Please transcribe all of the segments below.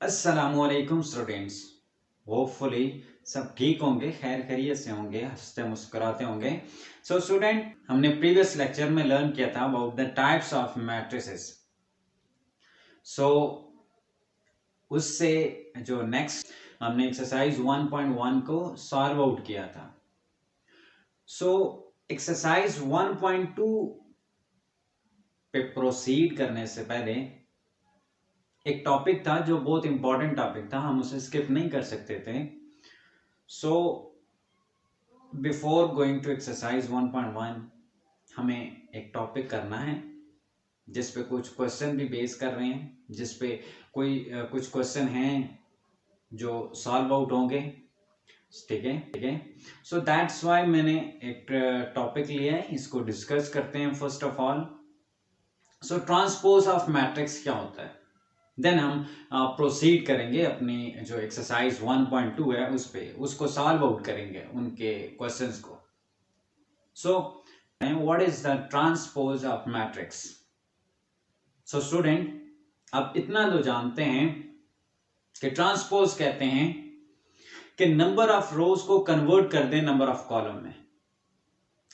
अस्सलामुअलैकुम students. Hopefully सब ठीक होंगे, खैर खैरियत से होंगे, हंसते मुस्कुराते होंगे। सो स्टूडेंट, हमने प्रीवियस लेक्चर में लर्न किया था about the types of matrices. So उससे जो नेक्स्ट हमने एक्सरसाइज 1.1 को सॉल्व आउट किया था। सो एक्सरसाइज 1.2 पे प्रोसीड करने से पहले एक टॉपिक था जो बहुत इंपॉर्टेंट टॉपिक था, हम उसे स्किप नहीं कर सकते थे। So before going to exercise 1.1 हमें एक टॉपिक करना है जिस पे कुछ क्वेश्चन भी बेस कर रहे हैं, जिस पे कुछ क्वेश्चन हैं जो सॉल्व आउट होंगे। ठीक है। सो दैट्स वाई मैंने एक टॉपिक लिया है, इसको डिस्कस करते हैं। First of all, so transpose of matrix क्या होता है, देन हम प्रोसीड करेंगे अपनी जो एक्सरसाइज 1.2 है उस पे, उसको सॉल्व आउट करेंगे उनके क्वेश्चंस को। So what is the transpose of matrix? So student, अब इतना तो जानते हैं कि ट्रांसपोज कहते हैं कि नंबर ऑफ रोज को कन्वर्ट कर दें नंबर ऑफ कॉलम में।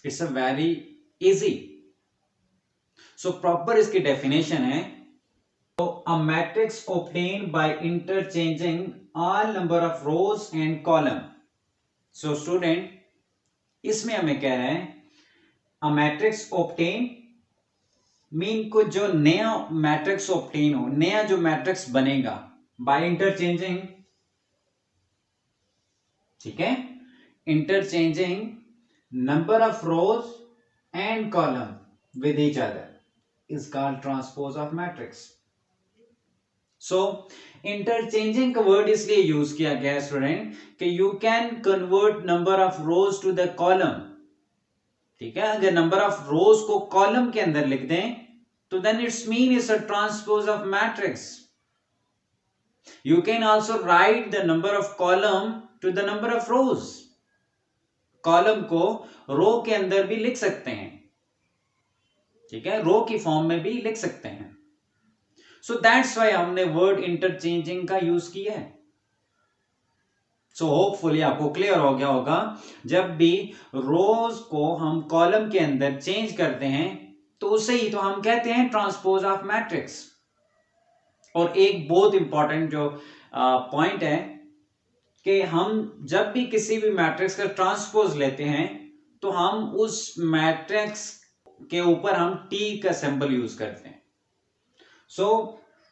It's a very easy. So proper इसकी डेफिनेशन है, तो a matrix obtained by interchanging all number of rows and column। So student, इसमें हमें कह रहे हैं अ मैट्रिक्स obtain मीन को जो नया मैट्रिक्स ऑप्टेन हो, नया जो मैट्रिक्स बनेगा बाय इंटरचेंजिंग, ठीक है, interchanging number of rows and column with each other is called transpose of matrix. So interchanging का वर्ड इसलिए यूज किया गया है स्टूडेंट कि you can convert number of rows to the column. ठीक है, अगर नंबर ऑफ रोज को कॉलम के अंदर लिख दें तो then its mean is a transpose of matrix. You can also write the number of column to the number of rows. Column को रो के अंदर भी लिख सकते हैं, ठीक है, रो की फॉर्म में भी लिख सकते हैं। सो दैट्स वाई हमने वर्ड इंटरचेंजिंग का यूज किया है। सो होपफुली आपको क्लियर हो गया होगा, जब भी रोज को हम कॉलम के अंदर चेंज करते हैं तो उसे ही तो हम कहते हैं ट्रांसपोज ऑफ मैट्रिक्स। और एक बहुत इंपॉर्टेंट जो पॉइंट है कि हम जब भी किसी भी मैट्रिक्स का ट्रांसपोज लेते हैं तो हम उस मैट्रिक्स के ऊपर हम टी का सिंबल यूज करते हैं। So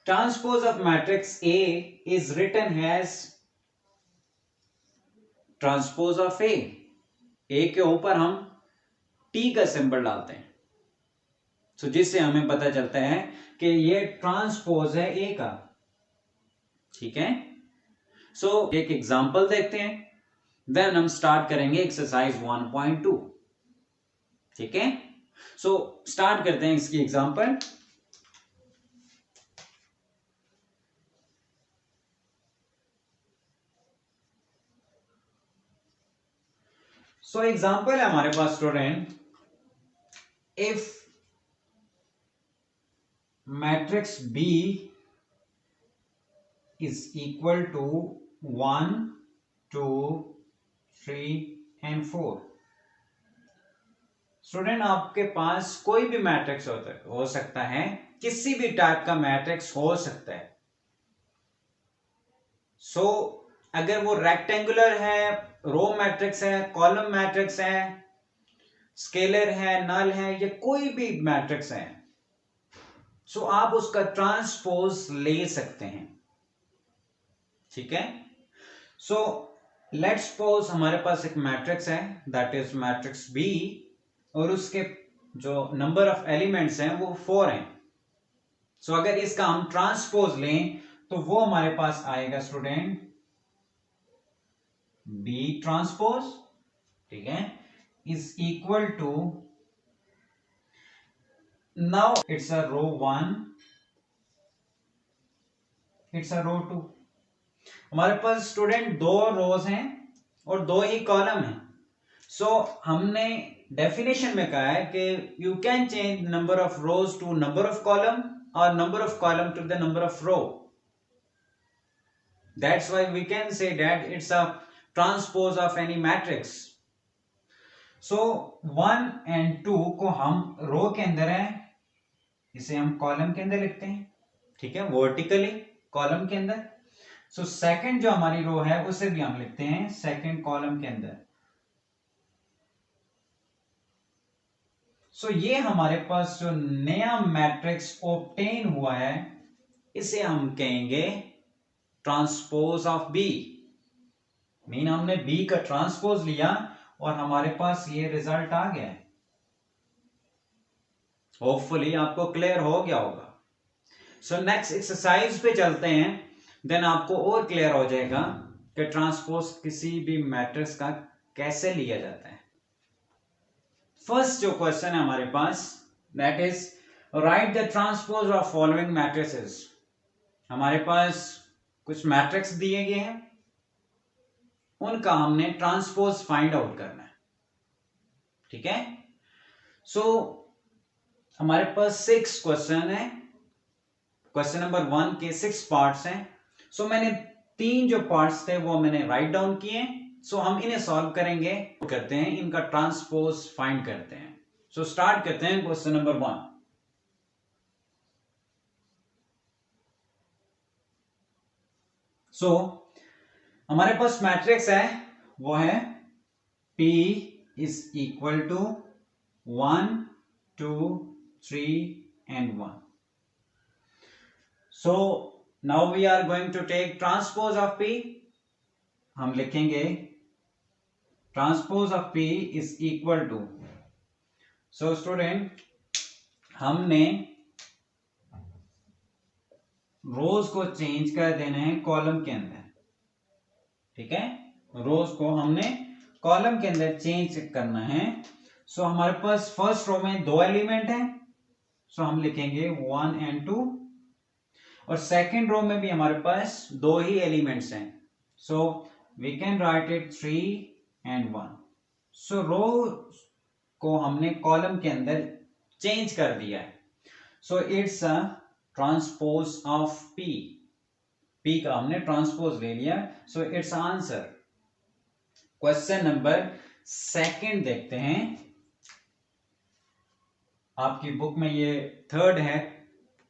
transpose of matrix A is written as transpose of A. A के ऊपर हम टी का सिंबल डालते हैं, सो जिससे हमें पता चलता है कि ये ट्रांसपोज है ए का। ठीक है, सो एक एग्जांपल देखते हैं, देन हम स्टार्ट करेंगे एक्सरसाइज 1.2। ठीक है, सो स्टार्ट करते हैं इसकी एग्जांपल। सो एग्जांपल है हमारे पास student, if matrix B is equal to 1, 2, 3 and 4। Student, आपके पास कोई भी मैट्रिक्स हो सकता है, किसी भी टाइप का मैट्रिक्स हो सकता है। सो अगर वो रेक्टेंगुलर है, रो मैट्रिक्स है, कॉलम मैट्रिक्स है, स्केलर है, नल है, या कोई भी मैट्रिक्स है, सो आप उसका ट्रांसपोज ले सकते हैं। ठीक है, सो लेट्स सपोज हमारे पास एक मैट्रिक्स है, दैट इज मैट्रिक्स बी, और उसके जो नंबर ऑफ एलिमेंट्स हैं वो 4 हैं। सो अगर इसका हम ट्रांसपोज लें तो वो हमारे पास आएगा स्टूडेंट बी ट्रांसपोज, ठीक है, is equal to, now it's a row 1, it's a row 2। हमारे पास स्टूडेंट 2 रोज हैं और 2 ही कॉलम हैं। सो हमने डेफिनेशन में कहा है कि you can change number of rows to number of column और number of column to the number of row. That's why we can say that it's a transpose of any matrix. So 1 and 2 को हम रो के अंदर है, इसे हम column के अंदर लिखते हैं, ठीक है, वर्टिकली कॉलम के अंदर. सो सेकंड जो हमारी रो है उसे भी हम लिखते हैं सेकंड कॉलम के अंदर. सो ये हमारे पास जो नया मैट्रिक्स ऑब्टेन हुआ है इसे हम कहेंगे ट्रांसपोज ऑफ बी. मीन हमने बी का ट्रांसपोज लिया और हमारे पास ये रिजल्ट आ गया है. होपफुली आपको क्लियर हो गया होगा. सो नेक्स्ट एक्सरसाइज पे चलते हैं, देन आपको और क्लियर हो जाएगा कि ट्रांसपोज किसी भी मैट्रिक्स का कैसे लिया जाता है. फर्स्ट जो क्वेश्चन है हमारे पास, that is write the transpose of following matrices. हमारे पास कुछ मैट्रिक्स दिए गए हैं, उनका हमने ट्रांसपोज फाइंड आउट करना है, ठीक है. सो हमारे पास 6 क्वेश्चन है. क्वेश्चन नंबर 1 के 6 पार्ट्स हैं. सो मैंने 3 जो पार्ट्स थे वो मैंने राइट डाउन किए. सो हम इन्हें सॉल्व करेंगे, करते हैं इनका ट्रांसपोज फाइंड करते हैं. सो स्टार्ट करते हैं क्वेश्चन नंबर 1. सो हमारे पास मैट्रिक्स है, वो है P is equal to 1, 2, 3 and 1. So now we are going to take transpose of P. हम लिखेंगे transpose of P is equal to. So student, हमने रोज को चेंज कर देना है कॉलम के अंदर, ठीक है. रोज को हमने कॉलम के अंदर चेंज करना है. सो हमारे पास फर्स्ट रो में 2 एलिमेंट हैं, सो हम लिखेंगे 1 and 2. और सेकंड रो में भी हमारे पास 2 ही एलिमेंट्स हैं, so we can write it 3 and 1. So row को हमने कॉलम के अंदर चेंज कर दिया है. So it's a transpose of P. P का हमने ट्रांसपोज ले लिया, so it's answer. Question number 2 देखते हैं. आपकी बुक में ये 3rd है,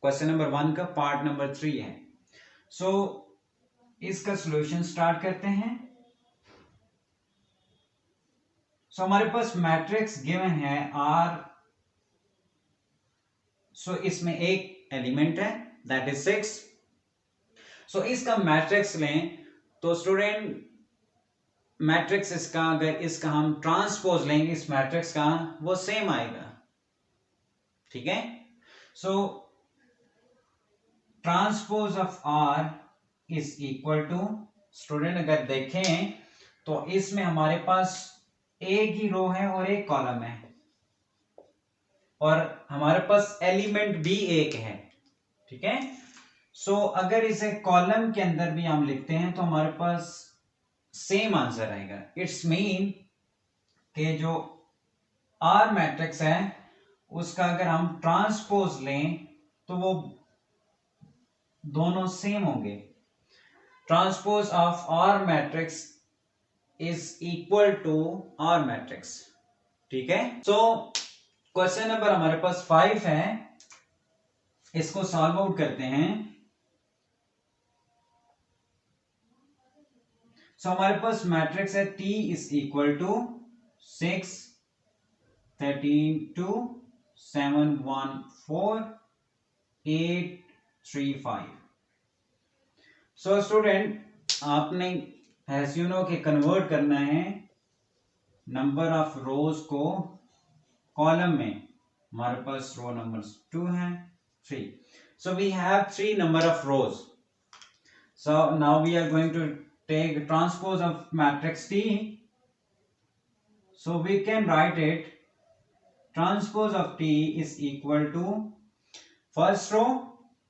क्वेश्चन नंबर 1 का पार्ट नंबर 3 है. सो इसका सॉल्यूशन स्टार्ट करते हैं. सो हमारे पास मैट्रिक्स गिवन है R. सो इसमें एक एलिमेंट है, दैट इज 6. सो इसका मैट्रिक्स लें तो स्टूडेंट, मैट्रिक्स इसका अगर इसका हम ट्रांसपोज लेंगे इस मैट्रिक्स का, वो सेम आएगा, ठीक है. So transpose of R is equal to, student अगर देखें तो इसमें हमारे पास एक ही रो है और एक कॉलम है, और हमारे पास एलिमेंट भी एक है, ठीक है. सो अगर इसे कॉलम के अंदर भी हम लिखते हैं तो हमारे पास सेम आंसर आएगा. इट्स मीन कि जो R मैट्रिक्स है उसका अगर हम ट्रांसपोज लें तो वो दोनों सेम होंगे. Transpose of R matrix is equal to R matrix, ठीक है. सो क्वेश्चन नंबर हमारे पास 5 है, इसको सॉल्व आउट करते हैं. सो हमारे पास मैट्रिक्स है T is equal to 6, 13, 2, 7, 1, 4, 8, 3, 5. So student, आपने एज यू नो कि कन्वर्ट करना है नंबर ऑफ रोज को कॉलम में. हमारे पास रो नंबर 2 है, 3. So we have 3 number of rows. So now we are going to take transpose of matrix T. So we can write it transpose of T is equal to, first row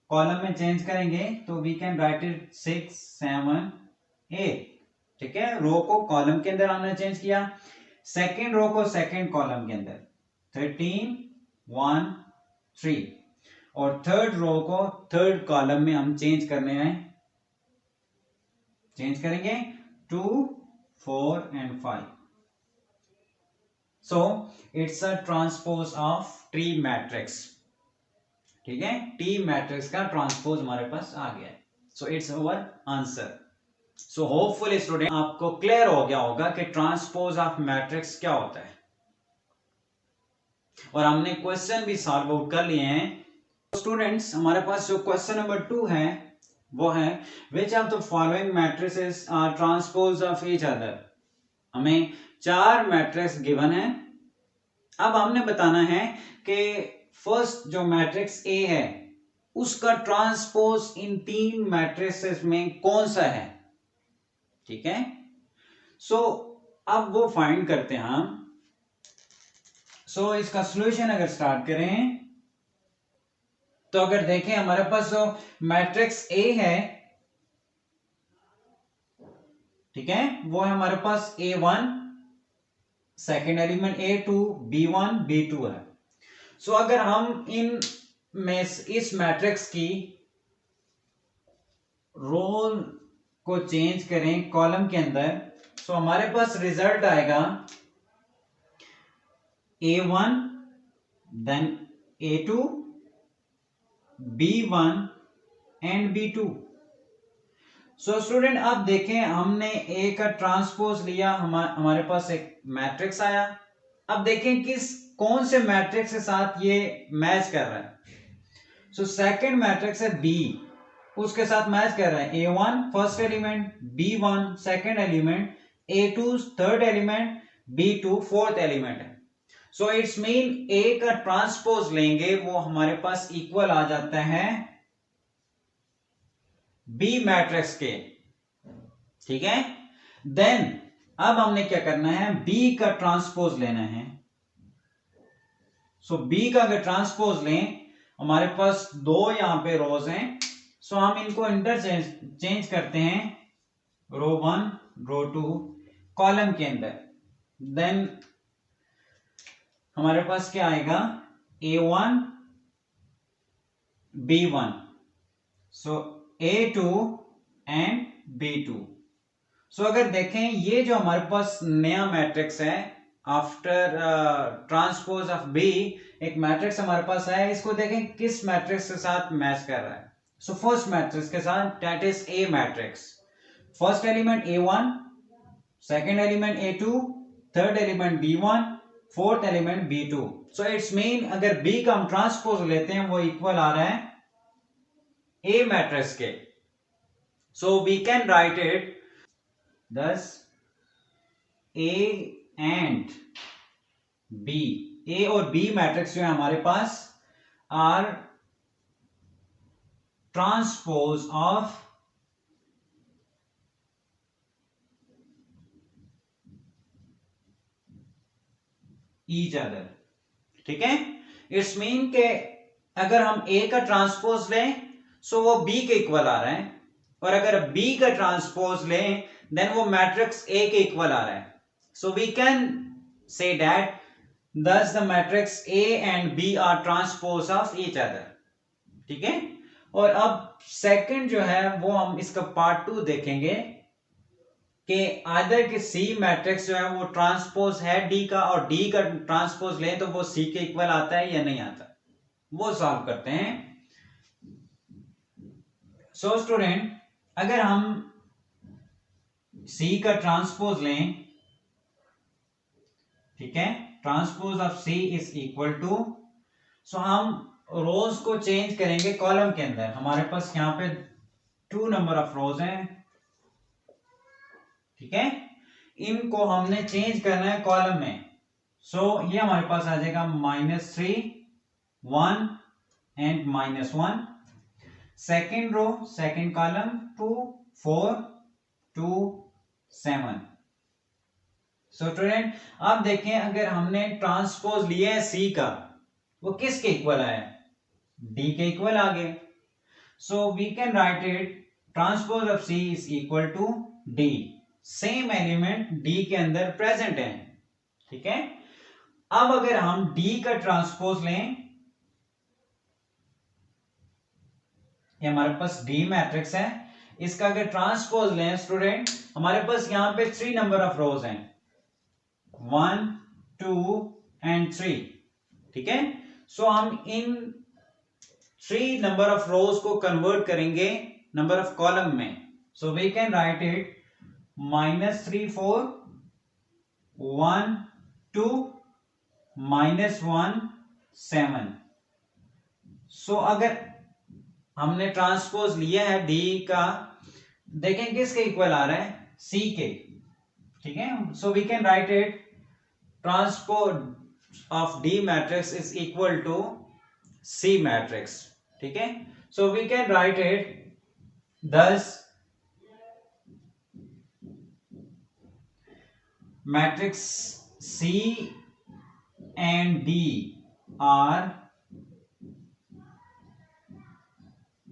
column में change करेंगे तो we can write it 6, 7, 8, ठीक है. रो को column के अंदर हमने change किया, सेकेंड रो को सेकेंड कॉलम के अंदर 13, 1, 3, और थर्ड रो को थर्ड कॉलम में हम चेंज करने हैं चेंज करेंगे 2, 4 and 5. So it's a transpose of T matrix. ठीक है, टी मैट्रिक्स का ट्रांसपोज हमारे पास आ गया है. So it's our answer. So hopefully student आपको क्लियर हो गया होगा कि ट्रांसपोज ऑफ मैट्रिक्स क्या होता है, और हमने क्वेश्चन भी सॉल्व आउट कर लिए हैं. स्टूडेंट्स हमारे पास जो क्वेश्चन नंबर 2 है वो है which of the following matrices are transpose of each other. हमें 4 मैट्रिक्स गिवन है. अब हमने बताना है कि फर्स्ट जो मैट्रिक्स ए है उसका ट्रांसपोज इन 3 मैट्रिसेस में कौन सा है. ठीक है, सो अब वो फाइंड करते हैं हम. सो इसका सॉल्यूशन अगर स्टार्ट करें तो अगर देखें हमारे पास जो मैट्रिक्स ए है, ठीक है, वो है हमारे पास A1, second element A2, B1, B2 है. सो अगर हम इस मैट्रिक्स की रो को चेंज करें कॉलम के अंदर, सो हमारे पास रिजल्ट आएगा A1, then A2, B1 and B2. So student अब देखें हमने ए का ट्रांसपोज लिया, हमारे पास एक मैट्रिक्स आया. अब देखें कौन से मैट्रिक्स के साथ ये मैच कर रहा है. सो सेकंड मैट्रिक्स है बी, उसके साथ मैच कर रहा है A1 first element, B1 second element, A2 third element, B2 fourth element है. सो इट्स मीन ए का ट्रांसपोज लेंगे वो हमारे पास इक्वल आ जाता है बी मैट्रिक्स के. ठीक है, देन अब हमने क्या करना है, बी का ट्रांसपोज लेना है. सो बी का अगर ट्रांसपोज लें, हमारे पास 2 यहां पे रोज हैं. सो हम इनको इंटरचेंज करते हैं रो 1 रो 2 कॉलम के अंदर. देन हमारे पास क्या आएगा A1 B1, so A2 and B2. सो अगर देखें ये जो हमारे पास नया मैट्रिक्स है आफ्टर ट्रांसपोज ऑफ बी, एक मैट्रिक्स हमारे पास है, इसको देखें किस मैट्रिक्स के साथ मैच कर रहा है. सो फर्स्ट मैट्रिक्स के साथ, that is a matrix. First element A1, second element A2, third element B1, fourth element B2. So it's mean अगर B का हम ट्रांसपोज लेते हैं वो इक्वल आ रहा है A मैट्रिक्स के. So we can write it thus A and B, A और B मैट्रिक्स जो है हमारे पास are transpose of each other. ठीक है, इट्स मीन के अगर हम A का ट्रांसपोज लें सो वो B के इक्वल आ रहा है, और अगर B का ट्रांसपोज लें देन वो मैट्रिक्स A के इक्वल आ रहा है. So we can say that thus the matrix A and B are transpose of each other. ठीक है, और अब सेकंड जो है वो हम इसका पार्ट 2 देखेंगे कि आदर के सी मैट्रिक्स जो है वो ट्रांसपोज है डी का, और डी का ट्रांसपोज लें तो वो सी के इक्वल आता है या नहीं आता, वो सॉल्व करते हैं. सो स्टूडेंट अगर हम सी का ट्रांसपोज लें, ठीक है, transpose of C is equal to, so हम रोज को चेंज करेंगे कॉलम के अंदर. हमारे पास यहां पे 2 नंबर ऑफ रोज हैं. ठीक है, इनको हमने चेंज करना है कॉलम में. सो ये हमारे पास आ जाएगा -3 1 and -1. Second row second column 2 4 2 7. So student आप देखें अगर हमने ट्रांसपोज लिया है सी का, वो किसके इक्वल आया, डी के इक्वल आ गए. So we can write it transpose of C is equal to D. Same element D के अंदर प्रेजेंट है. ठीक है, अब अगर हम डी का ट्रांसपोज लें, ये हमारे पास डी मैट्रिक्स है, इसका अगर ट्रांसपोज लें स्टूडेंट, हमारे पास यहाँ पे 3 नंबर ऑफ रोज हैं, 1 2 एंड 3, ठीक है। सो हम इन 3 नंबर ऑफ रोज को कन्वर्ट करेंगे नंबर ऑफ कॉलम में। So we can write it -3 4 1 2 -1 7। So अगर हमने ट्रांसपोज लिया है डी का, देखें किसके इक्वल आ रहा है, सी के, ठीक है। So we can write it transpose of D matrix is equal to C matrix, ठीक है। So we can write it thus matrix C and D are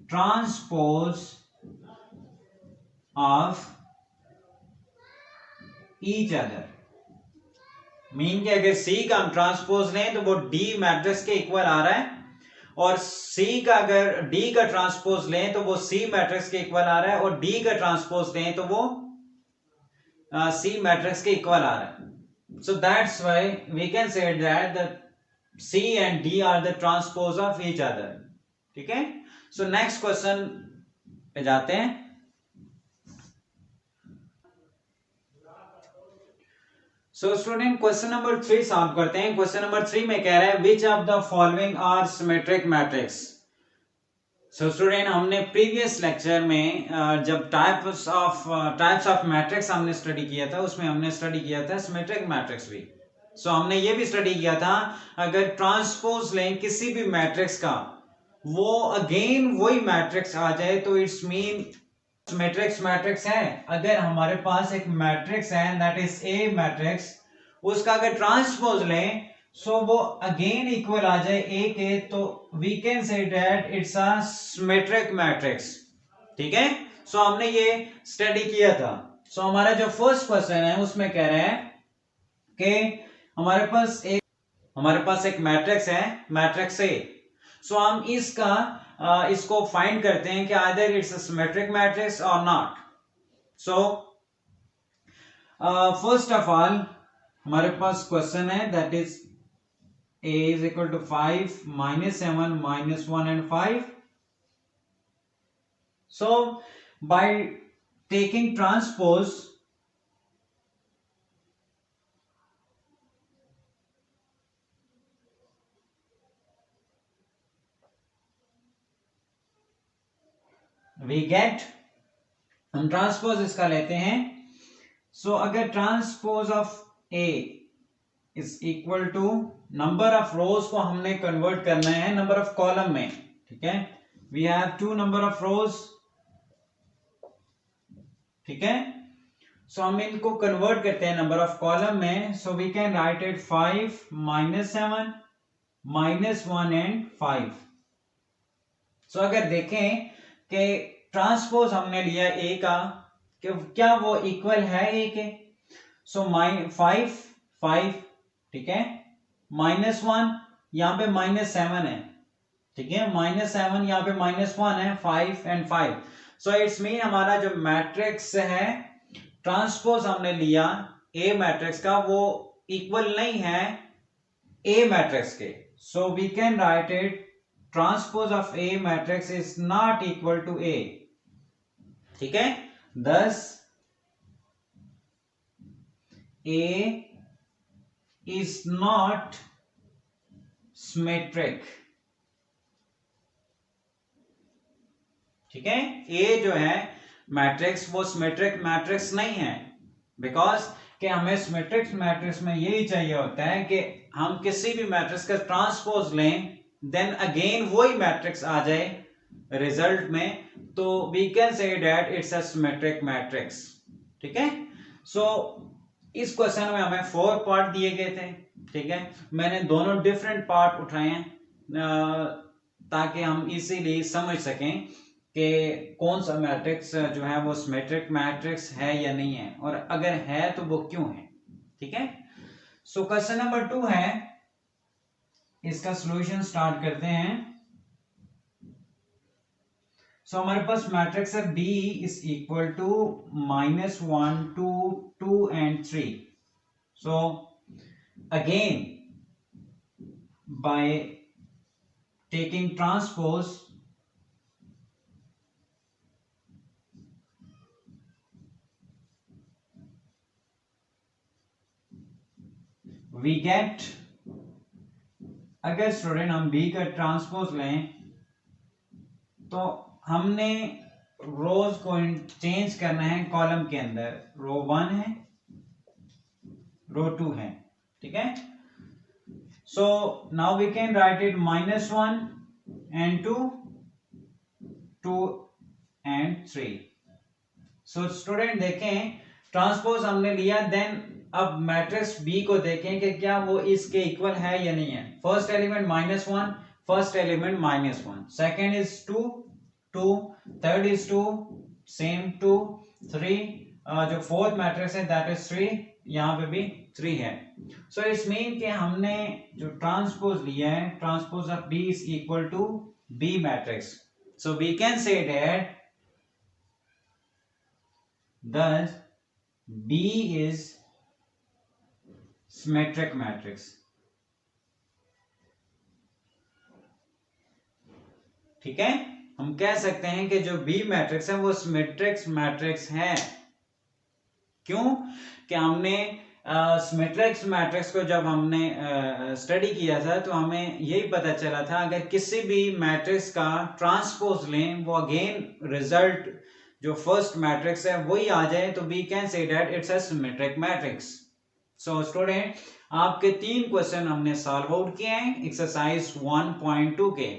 transpose of each other. Mean कि अगर सी का हम transpose लें तो वो D matrix के इक्वल आ रहा है, और सी का अगर डी का ट्रांसपोज लें तो वो सी मैट्रिक्स के इक्वल आ रहा है, और डी का ट्रांसपोज लें तो वो सी मैट्रिक्स के इक्वल आ रहा है। So that's why we can say that the C and D are the transpose of each other, ठीक है। सो नेक्स्ट क्वेश्चन पे जाते हैं। So student question number 3 solve करते हैं। क्वेश्चन नंबर 3 में कह रहा है which of the following are symmetric matrix. So student हमने प्रीवियस लेक्चर में जब टाइप्स ऑफ मैट्रिक्स हमने स्टडी किया था, उसमें हमने स्टडी किया था सिमेट्रिक मैट्रिक्स भी। सो हमने ये भी स्टडी किया था अगर ट्रांसपोज लें किसी भी मैट्रिक्स का, वो अगेन वही मैट्रिक्स आ जाए तो इट्स मीन मैट्रिक्स है। अगर हमारे पास एक मैट्रिक्स है दैट इज ए मैट्रिक्स, उसका अगर ट्रांसपोज लें सो वो अगेन इक्वल आ जाए ए के, तो we can say that it's a symmetric matrix, ठीक है। सो हमने ये स्टडी किया था। सो हमारा जो फर्स्ट क्वेश्चन है उसमें कह रहे हैं कि हमारे पास एक मैट्रिक्स है, मैट्रिक्स ए। सो हम इसको फाइंड करते हैं कि either it's a symmetric matrix और not. So first of all हमारे पास क्वेश्चन है that is a is equal to 5 -7 -1 and 5. So by taking transpose, we get, हम ट्रांसपोज इसका लेते हैं। सो अगर transpose of a is equal to number of rows को हमने कन्वर्ट करना है नंबर ऑफ कॉलम में, ठीक है। We have 2 number of rows, ठीक है। सो हम इनको कन्वर्ट करते हैं नंबर ऑफ कॉलम में। So we can write it 5 -7 -1 and 5। So अगर देखें कि ट्रांसपोज हमने लिया ए का, कि क्या वो इक्वल है ए के। सो 5 5, ठीक है, -1 यहाँ पे -7 है, ठीक है, -7 यहाँ पे -1 है, 5 एंड 5। सो इट्स मीन हमारा जो मैट्रिक्स है ट्रांसपोज हमने लिया ए मैट्रिक्स का, वो इक्वल नहीं है ए मैट्रिक्स के। So we can write it transpose of A matrix is not equal to A, ठीक है। thus A is not symmetric, ठीक है। ए जो है मैट्रिक्स वो सिमेट्रिक मैट्रिक्स नहीं है, बिकॉज कि हमें सिमेट्रिक मैट्रिक्स में यही चाहिए होता है कि हम किसी भी मैट्रिक्स का ट्रांसपोज लें देन अगेन वही मैट्रिक्स आ जाए रिजल्ट में, तो we can say that it's a symmetric matrix, ठीक है। सो इस क्वेश्चन में हमें 4 पार्ट दिए गए थे, ठीक है। मैंने दोनों डिफरेंट पार्ट उठाए हैं ताकि हम इजीली समझ सकें कि कौन सा मैट्रिक्स जो है वो सिमेट्रिक मैट्रिक्स है या नहीं है, और अगर है तो वो क्यों है, ठीक है। सो क्वेश्चन नंबर 2 है, इसका सॉल्यूशन स्टार्ट करते हैं। सो हमारे पास मैट्रिक्स है B is equal to -1 2 2 and 3. So again by taking transpose, we get, अगर स्टूडेंट हम B का ट्रांसपोज लें तो हमने रोज को चेंज करना है कॉलम के अंदर. रो 1 है, रो 2 है, ठीक है. So now we can write it -1 and 2 2 and 3. So student देखें ट्रांसपोज हमने लिया, देन अब मैट्रिक्स बी को देखें कि क्या वो इसके इक्वल है या नहीं है. First element -1, first element -1, second is 2 2, third is 2 same 2 3, जो फोर्थ मैट्रिक्स है दैट इज 3, यहाँ पे भी 3 है. सो इट्स मीन कि हमने जो ट्रांसपोज लिया है, transpose of B is equal to B matrix. So we can say that thus B is symmetric matrix. ठीक है, हम कह सकते हैं कि जो B मैट्रिक्स है वो सिमेट्रिक मैट्रिक्स है. क्यों कि हमने सिमेट्रिक मैट्रिक्स को जब हमने स्टडी किया था तो हमें यही पता चला था अगर किसी भी मैट्रिक्स का ट्रांसपोज लें वो अगेन रिजल्ट जो फर्स्ट मैट्रिक्स है वही आ जाए तो we can say that it's a symmetric matrix. So student आपके 3 क्वेश्चन हमने सॉल्व आउट किए हैं एक्सरसाइज 1.2 के.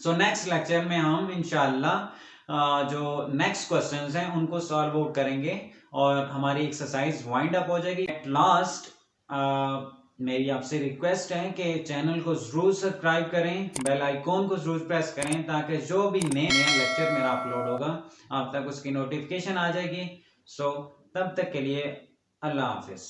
सो नेक्स्ट लेक्चर में हम इंशाल्लाह जो नेक्स्ट क्वेश्चंस हैं उनको सॉल्व आउट करेंगे और हमारी एक्सरसाइज वाइंड अप हो जाएगी. एट लास्ट मेरी आपसे रिक्वेस्ट है कि चैनल को जरूर सब्सक्राइब करें, बेल आइकॉन को जरूर प्रेस करें ताकि जो भी नए लेक्चर मेरा अपलोड होगा आप तक उसकी नोटिफिकेशन आ जाएगी. सो तब तक के लिए अल्लाह हाफिज.